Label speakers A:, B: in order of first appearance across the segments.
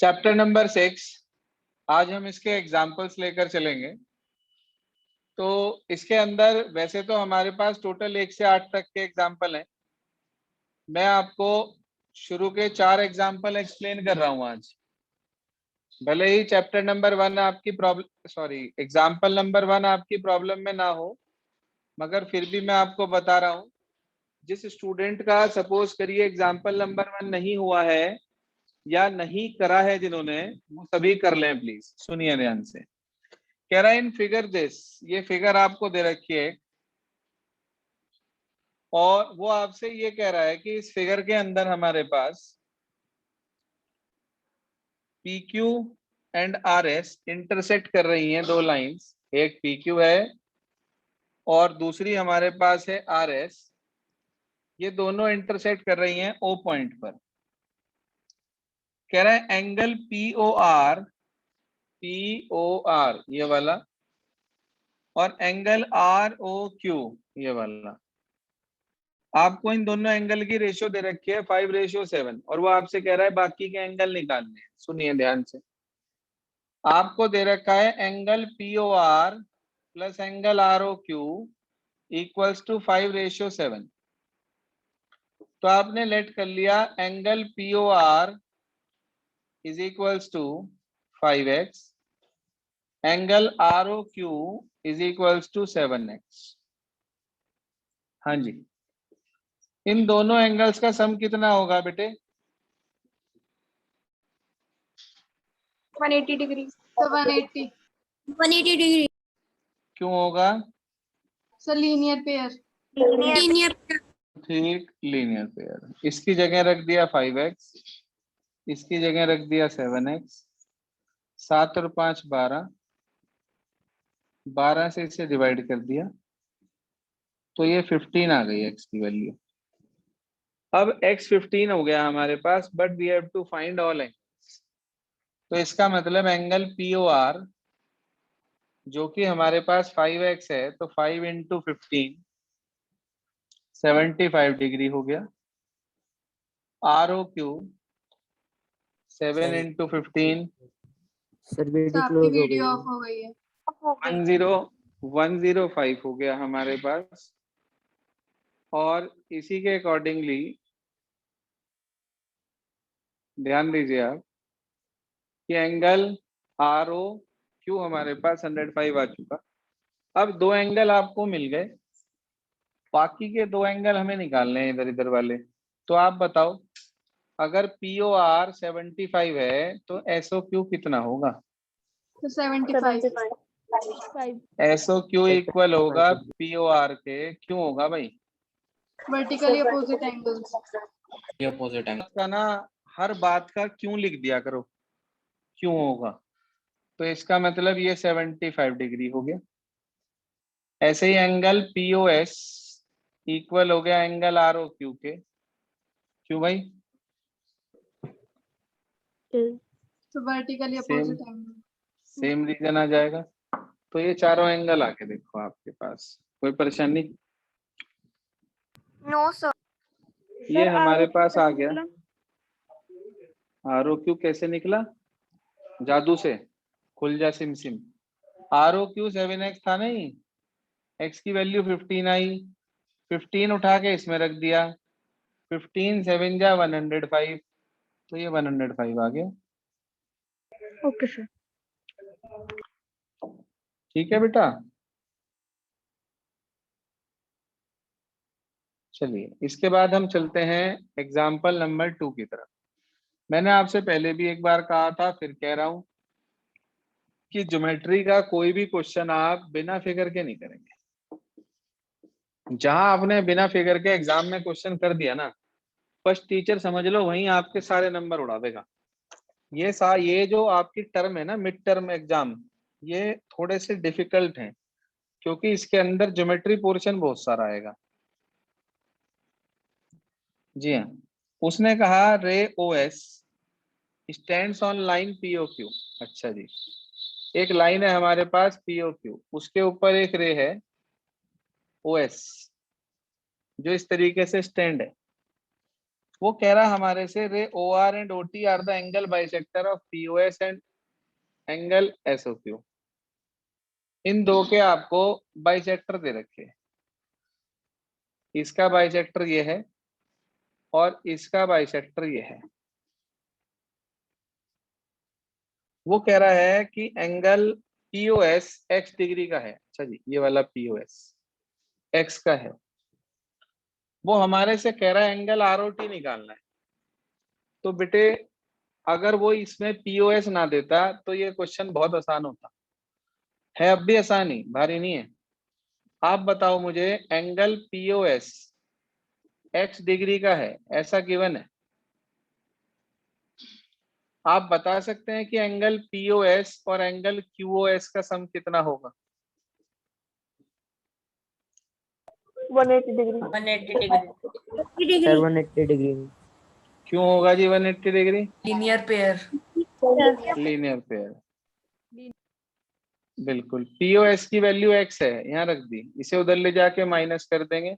A: Chapter number 6। आज हम इसके एग्जाम्पल्स लेकर चलेंगे। तो इसके अंदर वैसे तो हमारे पास टोटल 1 से 8 तक के एग्जाम्पल हैं। मैं आपको शुरू के 4 एग्जाम्पल एक्सप्लेन कर रहा हूं आज। भले ही चैप्टर नंबर 1 आपकी एग्जाम्पल नंबर 1 आपकी प्रॉब्लम में ना हो, मगर फिर भी मैं आपको बता रहा हूं। जिस स्टूडेंट का सपोज करिए एग्जाम्पल नंबर 1 नहीं हुआ है या नहीं करा है जिन्होंने, वो सभी कर लें प्लीज। सुनिए ध्यान से। कह रहा है इन फिगर दिस, ये फिगर आपको दे रखी है और वो आपसे ये कह रहा है कि इस फिगर के अंदर हमारे पास PQ एंड RS इंटरसेक्ट कर रही हैं दो लाइंस। एक PQ है और दूसरी हमारे पास है RS। ये दोनों इंटरसेक्ट कर रही हैं O पॉइंट पर। कह रहा है एंगल POR ये वाला और एंगल ROQ ये वाला। आपको इन दोनों एंगल की रेशियो दे रखी है 5:7 और वो आपसे कह रहा है बाकी के एंगल निकालने हैं। सुनिए ध्यान से। आपको दे रखा है angle POR plus angle ROQ equals to 5:7। तो आपने लेट कर लिया angle POR is equals to 5x, angle ROQ is equals to 7x। हाँ जी, इन दोनों एंगल्स का सम कितना होगा बेटे?
B: 180 डिग्री।
C: 180 डिग्री।
A: क्यों होगा?
B: Sir linear pair.
C: लीनियर।
A: ठीक, लीनियर पेयर। इसकी जगह रख दिया 5x, इसकी जगह रख दिया 7x। 7 और 5 12, 12 से इसे डिवाइड कर दिया तो ये 15 आ गई x की वैल्यू। अब x 15 हो गया हमारे पास, but we have to find all angles. तो इसका मतलब एंगल POR जो कि हमारे पास 5x है, तो 5 इंटू 15 75 डिग्री हो गया। ROQ 7 इंटू 15
D: सर वीडियो
B: आपकी
D: क्लोज हो
B: वीडियो ऑफ
D: गई
B: हो गई है।
A: 105 हो गया हमारे पास। और इसी के अकॉर्डिंगली ध्यान दीजिए आप कि एंगल ROQ हमारे पास 105 आ चुका। अब दो एंगल आपको मिल गए, बाकी के दो एंगल हमें निकालने हैं इधर इधर वाले। तो आप बताओ, अगर POR 75 है तो SOQ कितना होगा?
B: तो 75।
A: SOQ इक्वल होगा POR के। क्यों होगा भाई?
B: Vertically opposite angles.
A: Opposite angle का ना, हर बात का क्यों लिख दिया करो, क्यों होगा। तो इसका मतलब ये 75 डिग्री हो गया। ऐसे ही एंगल POS इक्वल हो गया एंगल ROQ के। क्यों भाई?
B: तो vertically opposite angle.
A: Same reason आ जाएगा। तो ये चारों एंगल आके देखो आपके पास, कोई परेशानी?
C: No sir.
A: ये हमारे पास आ गया। ROQ कैसे निकला? जादू से। खुल जा सिम सिम। ROQ 7x था नहीं, x की वैल्यू 15 आई, 15 उठा के इसमें रख दिया। 15 7 जा 105, तो ये 105 आ गया।
C: Okay sir.
A: ठीक है बेटा, चलिए इसके बाद हम चलते हैं एग्जाम्पल नंबर 2 की तरफ। मैंने आपसे पहले भी एक बार कहा था, फिर कह रहा हूं कि ज्योमेट्री का कोई भी क्वेश्चन आप बिना फिगर के नहीं करेंगे। जहां आपने बिना फिगर के एग्जाम में क्वेश्चन कर दिया ना, फर्स्ट टीचर समझ लो वहीं आपके सारे नंबर उड़ा देगा। ये जो आपकी टर्म है ना, मिड टर्म एग्जाम, ये थोड़े से डिफिकल्ट हैं क्योंकि इसके अंदर ज्योमेट्री पोर्शन बहुत सारा आएगा। जी हाँ, उसने कहा रे OS stands on line POQ। अच्छा जी, एक लाइन है हमारे पास POQ, उसके ऊपर एक रे है OS जो इस तरीके से स्टैंड है। वो कह रहा हमारे से ray OR and OT are the angle bisector of POS and angle SOQ। इन दो के आपको बाइसेक्टर दे रखे, इसका बाइसेक्टर ये है और इसका बाइसेक्टर ये है। वो कह रहा है कि एंगल POS x डिग्री का है। अच्छा जी, ये वाला POS x का है। वो हमारे से कह रहा है एंगल ROT निकालना है। तो बेटे अगर वो इसमें POS ना देता तो ये क्वेश्चन बहुत आसान होता है। अब भी आसान ही, भारी नहीं है। आप बताओ मुझे, एंगल POS x डिग्री का है ऐसा गिवन है। आप बता सकते हैं कि एंगल POS और एंगल QOS का सम कितना होगा?
E: 180 डिग्री।
F: 180 डिग्री।
D: Sir 180 degree.
A: क्यों होगा जी 180 degree?
F: Linear pair.
A: Linear pair. बिल्कुल। POS की वैल्यू x है, यहाँ रख दी, इसे उधर ले जाके माइनस कर देंगे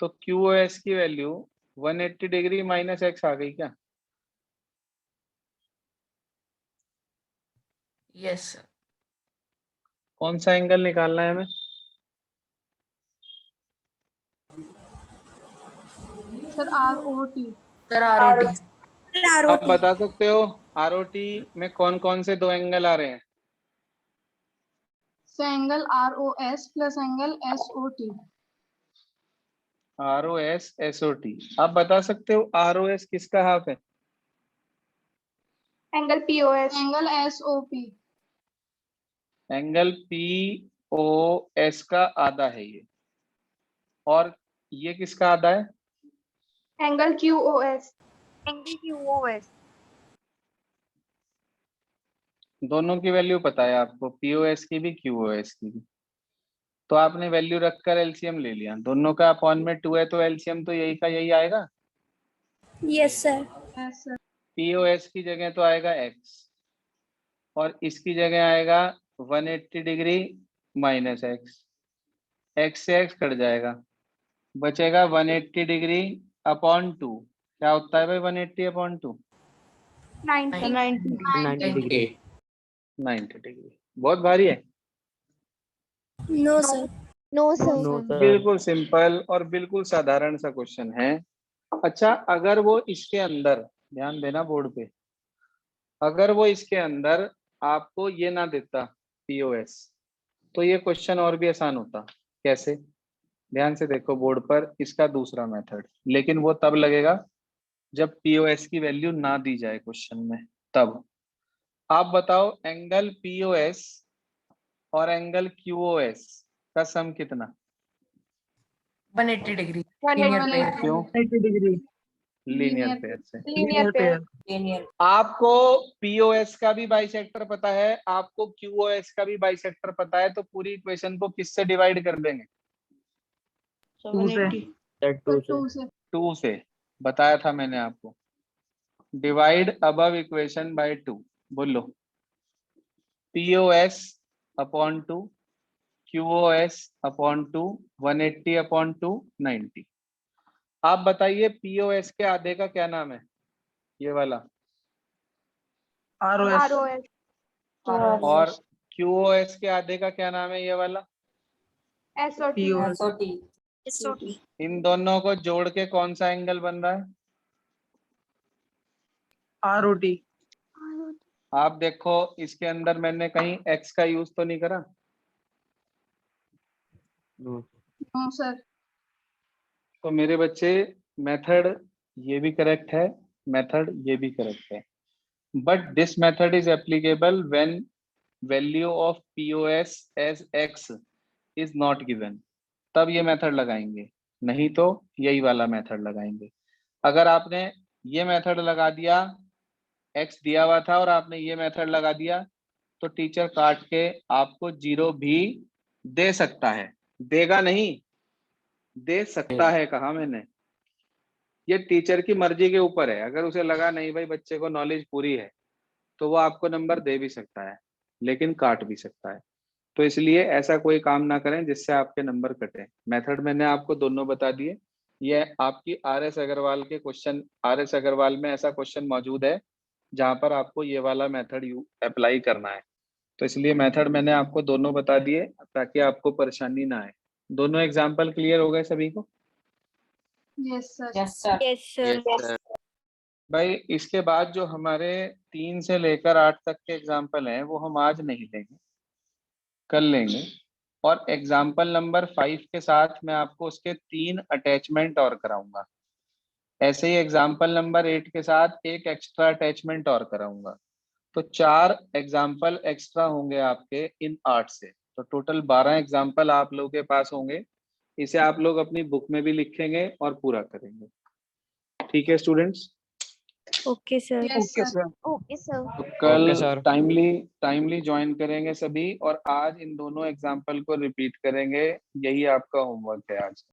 A: तो QOS की वैल्यू 180 डिग्री माइनस x आ गई क्या?
F: Yes sir.
A: कौन सा एंगल निकालना है हमें?
B: Sir ROT।
F: Sir ROT।
A: आप बता सकते हो ROT में कौन कौन से दो एंगल आ रहे हैं?
B: Sir angle ROS plus angle SOT।
A: ROS SOT। आप बता सकते हो ROS किसका हाफ है?
B: Angle POS। Angle SOP।
A: Angle POS का आधा है ये, और ये किसका आधा है?
B: Angle QOS।
A: दोनों की वैल्यू पता है आपको, POS की भी QOS की भी। तो आपने वैल्यू रखकर एलसीएम ले लिया, दोनों का अपॉन में 2 है तो एलसीएम तो यही का यही आएगा।
C: Yes sir.
B: Yes sir.
A: POS की जगह तो आएगा x और इसकी जगह आएगा 180 डिग्री माइनस x। x से x कट जाएगा, बचेगा 180 डिग्री अपॉन 2। क्या होता है भाई 180 अपॉन 2?
D: 90 डिग्री।
A: 90 डिग्री। बहुत भारी है?
C: No sir.
D: No sir.
A: बिल्कुल सिंपल और बिल्कुल साधारण सा क्वेश्चन है। अच्छा, अगर वो इसके अंदर, ध्यान देना बोर्ड पे, अगर वो इसके अंदर आपको ये ना देता POS, तो ये क्वेश्चन और भी आसान होता। कैसे? ध्यान से देखो बोर्ड पर, इसका दूसरा मेथड, लेकिन वो तब लगेगा जब POS की वैल्यू ना दी जाए क्वेश्चन में, तब। आप बताओ एंगल POS और एंगल QOS का सम कितना?
F: 180 डिग्री। Linear pair.
A: क्यों?
E: 80 डिग्री।
A: लीनियर पेयर से।
E: Linear pair.
F: लीनियर।
A: आपको POS का भी बाइसेक्टर पता है, आपको QOS का भी बाइसेक्टर पता है, तो पूरी इक्वेशन को किससे डिवाइड कर देंगे?
E: 2 से।
D: सर 2 से।
B: 2 से।
A: 2 से। बताया था मैंने आपको। Divide above equation by 2। बोलो। POS upon 2, QOS upon 2, 180 upon 2, 90। आप बताइए POS के आधे का क्या नाम है? ये वाला।
E: ROS।
A: और QOS के आधे का क्या नाम है? ये वाला।
E: POS।
F: SOT।
A: इन दोनों को जोड़ के कौन सा एंगल बन रहा है?
E: ROT।
A: आप देखो इसके अंदर मैंने कहीं x का यूज तो नहीं करा?
D: नो।
B: No sir.
A: तो मेरे बच्चे, मेथड ये भी करेक्ट है, मेथड ये भी करेक्ट है, but this method is applicable when value of POS as x is not given. तब ये मेथड लगाएंगे, नहीं तो यही वाला मेथड लगाएंगे। अगर आपने ये मेथड लगा दिया, x दिया हुआ था और आपने ये मेथड लगा दिया, तो टीचर काट के आपको 0 भी दे सकता है। देगा नहीं, दे सकता है कहा मैंने। ये टीचर की मर्जी के ऊपर है। अगर उसे लगा नहीं भाई बच्चे को नॉलेज पूरी है, तो वो आपको नंबर दे भी सकता है, लेकिन काट भी सकता है। तो इसलिए ऐसा कोई काम ना करें जिससे आपके नंबर कटे। मेथड मैंने आपको दोनों बता दिए, ये आपकी RS अग्रवाल के क्वेश्चन, RS अग्रवाल में ऐसा क्वेश्चन मौजूद है जहां पर आपको ये वाला मेथड अप्लाई करना है। तो इसलिए मेथड मैंने आपको दोनों बता दिए ताकि आपको परेशानी ना आए। दोनों एग्जाम्पल क्लियर हो गए सभी को?
B: Yes, sir.
F: Yes, sir.
C: Yes, sir.
A: भाई इसके बाद जो हमारे 3 से लेकर 8 तक के एग्जाम्पल हैं वो हम आज नहीं लेंगे, कल लेंगे। और एग्जाम्पल नंबर 5 के साथ मैं आपको उसके 3 अटैचमेंट और कराऊंगा। ऐसे ही एग्जाम्पल नंबर 8 के साथ एक एक्स्ट्रा अटैचमेंट और कराऊंगा। तो 4 एग्जाम्पल एक्स्ट्रा होंगे आपके इन 8 से। तो टोटल 12 एग्जाम्पल आप लोगों के पास होंगे। इसे आप लोग अपनी बुक में भी लिखेंगे और पूरा करेंगे। ठीक है students?
C: Okay, sir.
B: Yes, sir.
C: Okay, sir.
A: तो कल टाइमली ज्वाइन करेंगे सभी, और आज इन दोनों एग्जाम्पल को रिपीट करेंगे। यही आपका होमवर्क है आज।